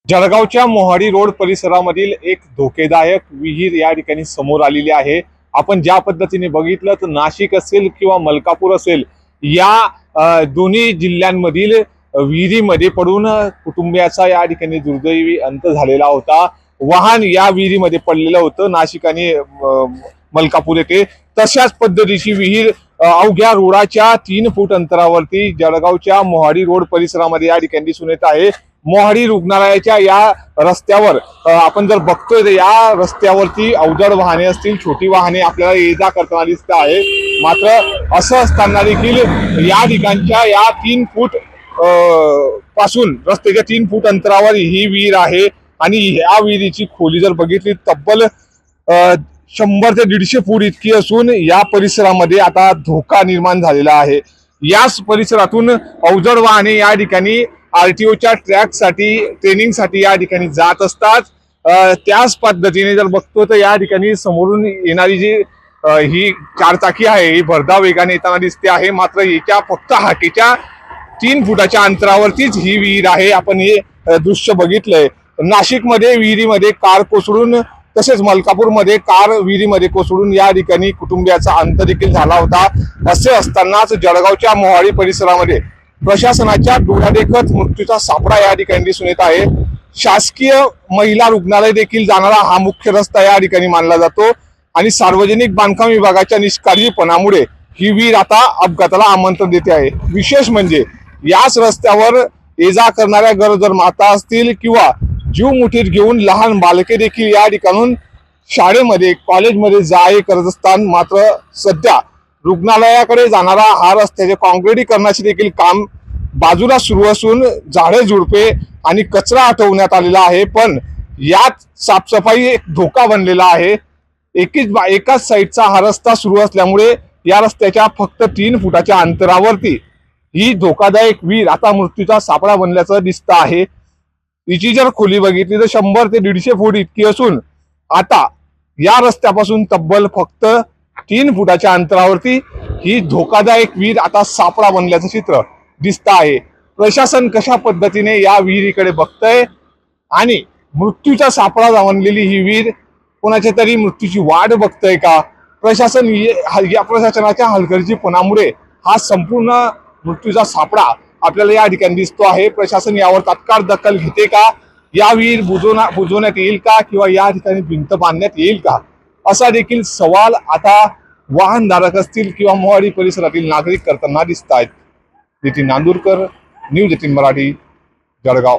जळगावच्या मोहाडी रोड परिसरामधील एक धोकेदायक विहीर या ठिकाणी समोर आलेली आहे। आपण ज्या पद्धतीने बघितलं तर नाशिक असेल किंवा मलकापूर असेल या दोन्ही जिल्ह्यांमधील विहिरीमध्ये पडून कुटुंबियाचा या ठिकाणी दुर्दैवी अंत झालेला होता। वाहन या विहिरीमध्ये पडलेलं होतं नाशिक आणि मलकापूर येथे। तशाच पद्धतीची विहीर अवघ्या रोडाच्या 3 फूट अंतरावरती जळगावच्या मोहाडी रोड परिसरामध्ये या ठिकाणी दिसून येत आहे। मोहाडी रुग्णालयाच्या या रस्त्यावर आपण जर बघतोय तर या रस्त्यावरती अवजड वाहने असतील, छोटी वाहने आपल्याला ये जा करताना दिसत आहे। मात्र असं असताना देखील या ठिकाणच्या या 3 फूट पासून रस्त्याच्या 3 फूट अंतरावर ही विहीर आहे आणि या विहिरीची खोली जर बघितली तब्बल 100 ते 150 फूट इतकी असून या परिसरामध्ये आता धोका निर्माण झालेला आहे। याच परिसरातून अवजड वाहने या ठिकाणी आरटीओच्या ट्रॅकसाठी ट्रेनिंगसाठी या ठिकाणी जात असतात। त्याच पद्धतीने जर बघतो तर या ठिकाणी समोरून येणारी जी ही 4 चाकी आहे ही भरधाव वेगाने येताना दिसते आहे। मात्र हिच्या फक्त हाकेच्या 3 फुटाच्या अंतरावरतीच ही विहीर आहे। आपण हे दृश्य बघितलंय। नाशिकमध्ये विहिरीमध्ये कार कोसळून तसेच मलकापूरमध्ये कार विहिरीमध्ये कोसळून या ठिकाणी कुटुंबियाचा अंत देखील झाला होता। असे असतानाच जळगावच्या मोहाडी परिसरामध्ये प्रशासनाच्या डोळ्यादेखत मृत्यूचा सापळा या ठिकाणी दिसून येत आहे। शासकीय महिला रुग्णालय देखील जाणारा हा मुख्य रस्ता या ठिकाणी मानला जातो आणि सार्वजनिक बांधकाम विभागाच्या निष्काळजीपणामुळे ही विहीर आता अपघाताला आमंत्रण देते आहे। विशेष म्हणजे याच रस्त्यावर ये जा करणाऱ्या गरोदर माता असतील किंवा जीव मुठीत घेऊन लहान बालके देखील या ठिकाणून शाळेमध्ये कॉलेजमध्ये जा-ये करत असताना मात्र सध्या रुग्णालयाकडे जाणारा हा रस्त्याचे काँक्रिटीकरणाचे देखील काम बाजूला सुरू असून झाडे झुडपे आणि कचरा हटवण्यात आलेला आहे। पण यात साफसफाई एक धोका बनलेला आहे। एकाच साईडचा हा रस्ता सुरू असल्यामुळे या रस्त्याच्या फक्त 3 फुटाच्या अंतरावरती ही धोकादायक विहीर आता मृत्यूचा सापळा बनल्याचं दिसतं आहे। हिची जर खोली बघितली तर 100 ते 150 फूट इतकी असून आता या रस्त्यापासून तब्बल फक्त 3 फुटाच्या अंतरावरती ही धोकादायक विहीर आता सापळा बनल्याचं चित्र दिसत आहे। प्रशासन कशा पद्धतीने या विहिरीकडे बघतंय आणि मृत्यूचा सापळा बनलेली ही विहीर कोणाच्या तरी मृत्यूची वाट बघतंय का? प्रशासन या प्रशासनाच्या हलगर्जीपणामुळे हा संपूर्ण मृत्यूचा सापळा आपल्याला या ठिकाणी दिसतो आहे। प्रशासन यावर तात्काळ दखल घेते का? या विहीर बुजवण्यात येईल का किंवा या ठिकाणी भिंत बांधण्यात येईल का? असा देखील सवाल आता वाहनधारक असतील किंवा मोहाडी परिसरातील नागरिक करताना दिसत आहेत। नितीन नांदुरकर, न्यूज 18 मराठी, जळगाव।